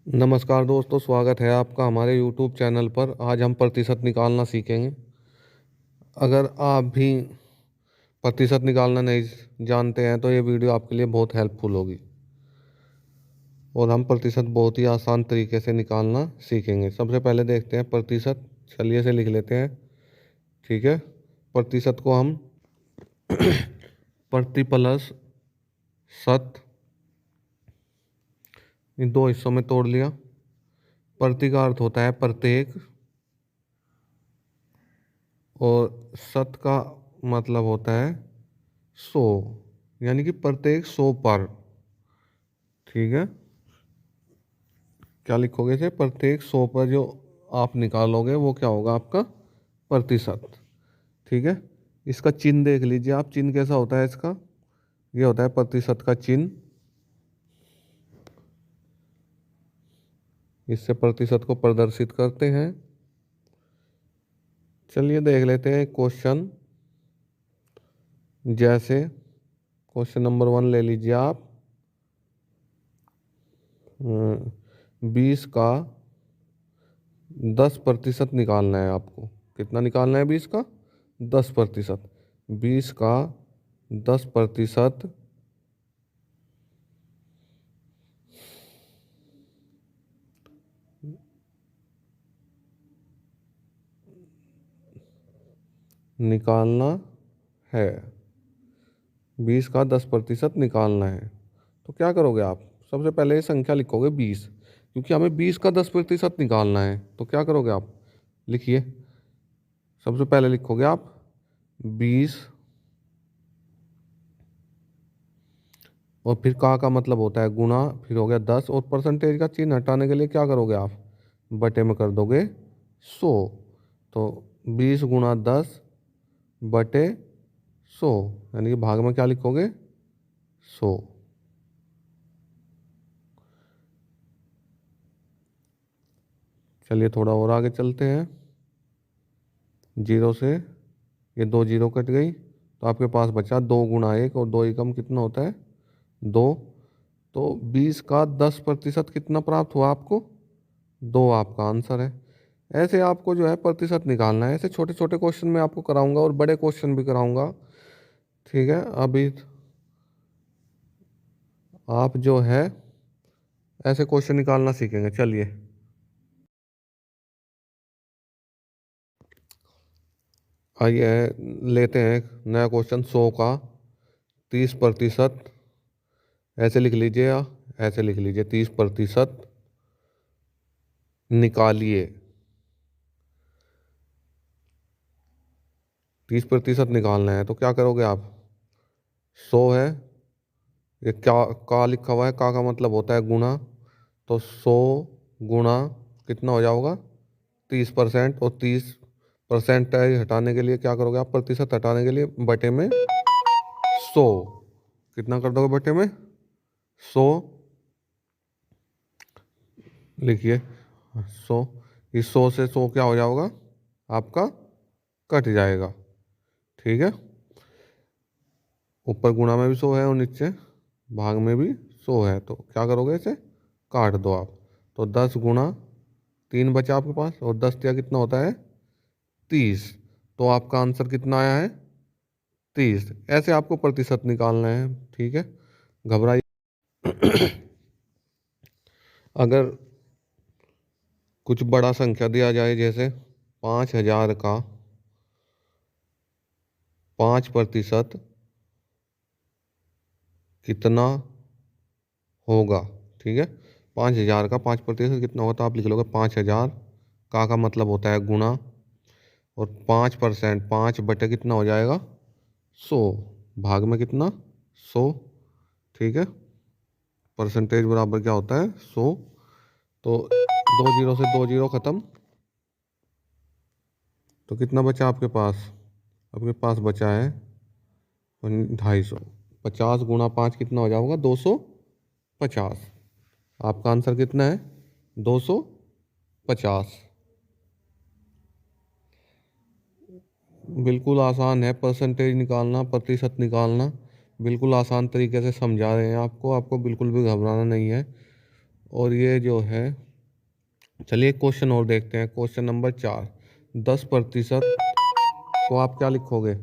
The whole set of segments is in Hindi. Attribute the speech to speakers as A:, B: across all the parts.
A: नमस्कार दोस्तों, स्वागत है आपका हमारे YouTube चैनल पर। आज हम प्रतिशत निकालना सीखेंगे। अगर आप भी प्रतिशत निकालना नहीं जानते हैं तो ये वीडियो आपके लिए बहुत हेल्पफुल होगी और हम प्रतिशत बहुत ही आसान तरीके से निकालना सीखेंगे। सबसे पहले देखते हैं प्रतिशत। चलिए से लिख लेते हैं। ठीक है। प्रतिशत को हम प्रति प्लस शत, इन दो हिस्सों में तोड़ लिया। प्रति का अर्थ होता है प्रत्येक और शत का मतलब होता है 100, यानी कि प्रत्येक 100 पर। ठीक है। क्या लिखोगे इसे? प्रत्येक 100 पर जो आप निकालोगे वो क्या होगा? आपका प्रतिशत। ठीक है। इसका चिन्ह देख लीजिए आप। चिन्ह कैसा होता है इसका? ये होता है प्रतिशत का चिन्ह। इससे प्रतिशत को प्रदर्शित करते हैं। चलिए देख लेते हैं क्वेश्चन। जैसे क्वेश्चन नंबर 1 ले लीजिए आप। 20 का 10% निकालना है आपको। कितना निकालना है? 20 का 10%। 20 का 10% निकालना है। 20 का 10% निकालना है तो क्या करोगे आप? सबसे पहले ये संख्या लिखोगे 20, क्योंकि हमें 20 का 10% निकालना है। तो क्या करोगे आप? लिखिए। सबसे पहले लिखोगे आप 20 और फिर का मतलब होता है गुना, फिर हो गया 10 और परसेंटेज का चिन्ह हटाने के लिए क्या करोगे आप? बटे में कर दोगे 100। तो 20 गुना 10 बटे 100, यानी कि भाग में क्या लिखोगे? 100। चलिए थोड़ा और आगे चलते हैं। जीरो से ये दो जीरो कट गई तो आपके पास बचा 2 गुना 1 और 2 एकम कितना होता है? 2। तो 20 का 10% कितना प्राप्त हुआ आपको? 2 आपका आंसर है। ऐसे आपको जो है प्रतिशत निकालना है। ऐसे छोटे छोटे क्वेश्चन मैं आपको कराऊंगा और बड़े क्वेश्चन भी कराऊंगा। ठीक है। अभी आप जो है ऐसे क्वेश्चन निकालना सीखेंगे। चलिए आइए लेते हैं एक नया क्वेश्चन। 100 का 30%। ऐसे लिख लीजिए या ऐसे लिख लीजिए 30% निकालिए। 30% निकालना है तो क्या करोगे आप? 100 है। ये क्या का लिखा हुआ है? का मतलब होता है गुना। तो 100 गुना कितना हो जाएगा? 30%। और 30% हटाने के लिए क्या करोगे आप? प्रतिशत हटाने के लिए बटे में 100। कितना कर दोगे बटे में? 100। लिखिए 100। इस 100 से 100 क्या हो जाएगा? आपका कट जाएगा। ठीक है। ऊपर गुणा में भी 100 है और नीचे भाग में भी 100 है। तो क्या करोगे? इसे काट दो आप। तो 10 गुणा 3 बचा आपके पास और 10 या कितना होता है? 30। तो आपका आंसर कितना आया है? 30। ऐसे आपको प्रतिशत निकालना है। ठीक है। घबराइए। अगर कुछ बड़ा संख्या दिया जाए, जैसे 5,000 का 5% कितना होगा? ठीक है। 5,000 का 5% कितना होगा? तो आप लिख लोगे 5,000। का मतलब होता है गुना और 5%, 5 बटे कितना हो जाएगा? 100। भाग में कितना? 100। ठीक है। परसेंटेज बराबर क्या होता है? 100। तो दो जीरो से दो जीरो खत्म। तो कितना बचा आपके पास? आपके पास बचा है 250। 50 गुणा 5 कितना हो जाएगा? 250। आपका आंसर कितना है? 250। बिल्कुल आसान है परसेंटेज निकालना, प्रतिशत निकालना। बिल्कुल आसान तरीके से समझा रहे हैं आपको। आपको बिल्कुल भी घबराना नहीं है। और ये जो है, चलिए क्वेश्चन और देखते हैं। क्वेश्चन नंबर 4, 10% को आप क्या लिखोगे?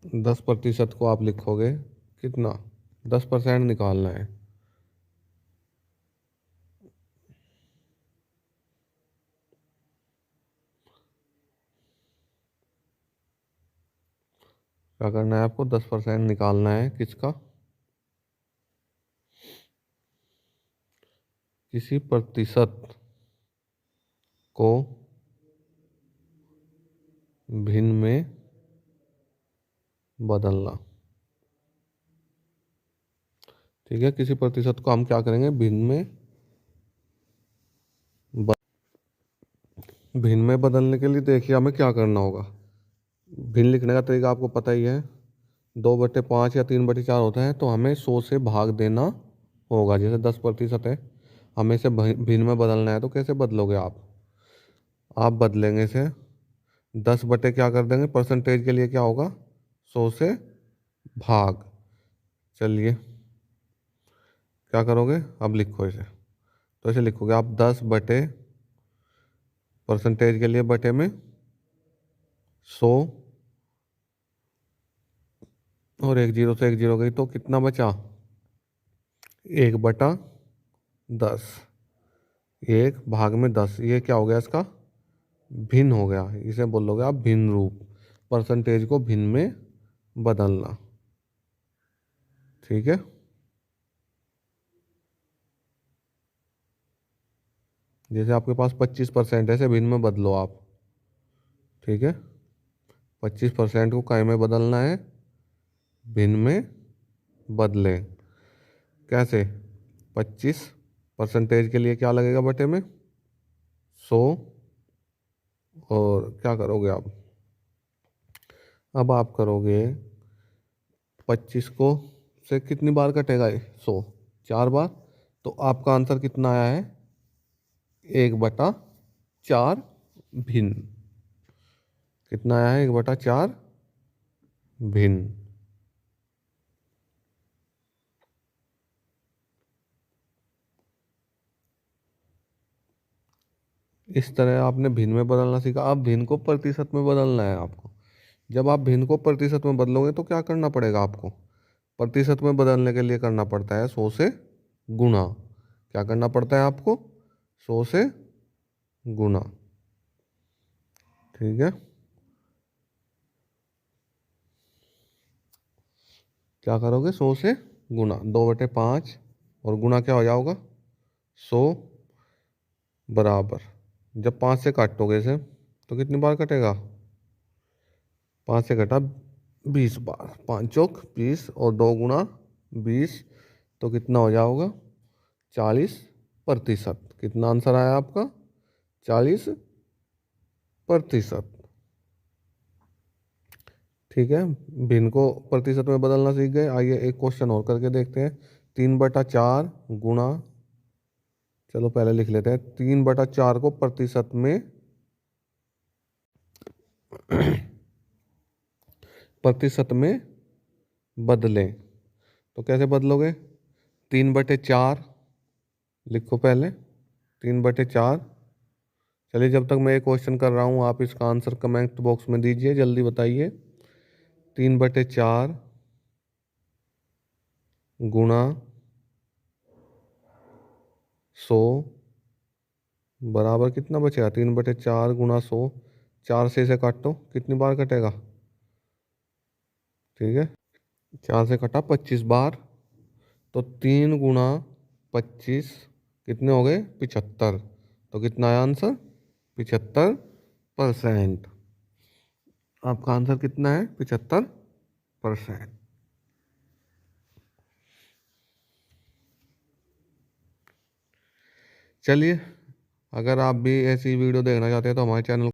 A: 10% को आप लिखोगे कितना? 10% निकालना है। क्या करना है आपको? 10% निकालना है किसका? किसी प्रतिशत को भिन्न में बदलना। ठीक है, किसी प्रतिशत को हम क्या करेंगे? भिन्न में बदलने के लिए देखिए हमें क्या करना होगा। भिन्न लिखने का तरीका आपको पता ही है, 2/5 या 3/4 होता है, तो हमें 100 से भाग देना होगा। जैसे 10% है, हमें इसे भिन्न में बदलना है, तो कैसे बदलोगे आप बदलेंगे इसे 10 बटे क्या कर देंगे? परसेंटेज के लिए क्या होगा? 100 से भाग। चलिए क्या करोगे? अब लिखो इसे। तो इसे लिखोगे आप 10 बटे परसेंटेज के लिए बटे में 100, और एक जीरो से एक जीरो गई, तो कितना बचा? 1/10। 1/10, ये क्या हो गया इसका? भिन्न हो गया। इसे बोलोगे आप भिन्न रूप। परसेंटेज को भिन्न में बदलना। ठीक है, जैसे आपके पास 25% है, इसे भिन्न में बदलो आप। ठीक है, 25% को काय में बदलना है? भिन्न में बदलें। कैसे? 25% के लिए क्या लगेगा बटे में? 100। और क्या करोगे आप? अब आप करोगे 25 को से कितनी बार कटेगा? 100 4 बार। तो आपका आंसर कितना आया है? 1/4 भिन्न। कितना आया है? 1/4 भिन्न। इस तरह आपने भिन्न में बदलना सीखा। अब भिन्न को प्रतिशत में बदलना है आपको। जब आप भिन्न को प्रतिशत में बदलोगे तो क्या करना पड़ेगा आपको? प्रतिशत में बदलने के लिए करना पड़ता है 100 से गुणा। क्या करना पड़ता है आपको? 100 से गुणा। ठीक है, क्या करोगे? 100 से गुणा, 2/5 और गुणा क्या हो जाओगा? 100 बराबर, जब 5 से काटोगे इसे तो कितनी बार कटेगा? 5 से कटा 20 बार। 5 चौक 20 और 2 गुणा 20, तो कितना हो जाओगा? 40%। कितना आंसर आया आपका? 40%। ठीक है, भिन्न को प्रतिशत में बदलना सीख गए। आइए एक क्वेश्चन और करके देखते हैं। 3/4 गुणा, चलो पहले लिख लेते हैं। 3/4 को प्रतिशत में प्रतिशत में बदलें, तो कैसे बदलोगे? 3/4 लिखो पहले, 3/4। चलिए जब तक मैं ये क्वेश्चन कर रहा हूँ आप इसका आंसर कमेंट बॉक्स में दीजिए, जल्दी बताइए। 3/4 गुणा 100 बराबर कितना बचेगा? 3/4 गुणा 100, 4 से इसे काटो, कितनी बार कटेगा? ठीक है, 4 से कटा 25 बार, तो 3 गुणा 25 कितने हो गए? 75। तो कितना आया आंसर? 75%। आपका आंसर कितना है? 75%। चलिए, अगर आप भी ऐसी वीडियो देखना चाहते हैं तो हमारे चैनल